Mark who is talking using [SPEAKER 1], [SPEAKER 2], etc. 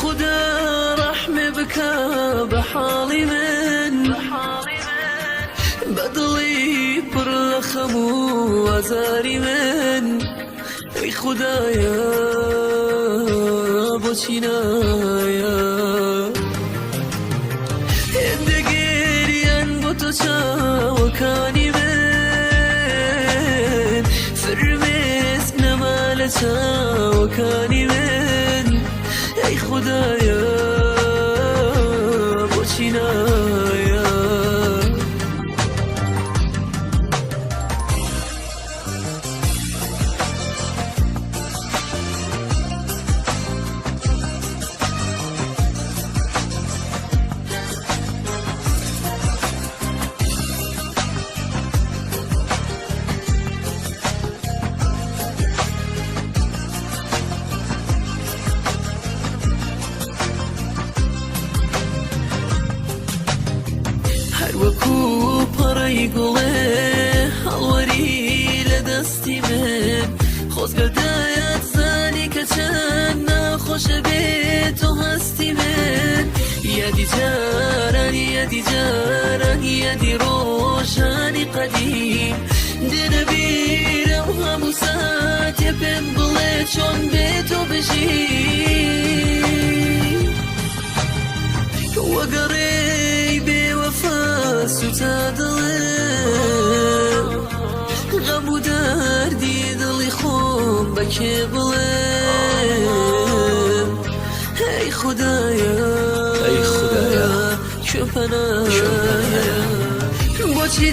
[SPEAKER 1] خدا رحم بکە بە حاڵی من بەدڵی پڕ لە خەم و ئازاری من ئەی خودایە بۆچی نایە هێندە گێریان بۆ تۆ چاوەکانی من فرمێسک نەما لە چاوەکانی من ئەی خودایە بۆچی نایە وەکو پەڕەی گوڵێ هەڵوەری لە دەستی من خۆزگەدایەت زانی کە چەند ناخۆشە بێت تۆ هەستی من یادی جارانی یادی جارانی یادی ڕۆژانی قەدیم دێنە بیرە و هەموو ساتێ پێم بڵێ چۆن بێت تۆ بژی وەگەڕێی بێوەفا سوتا دڵم غەم و دەردی دڵی خۆم بەکێ بڵێم ئەی خودایە کوێ پەنایە بۆچی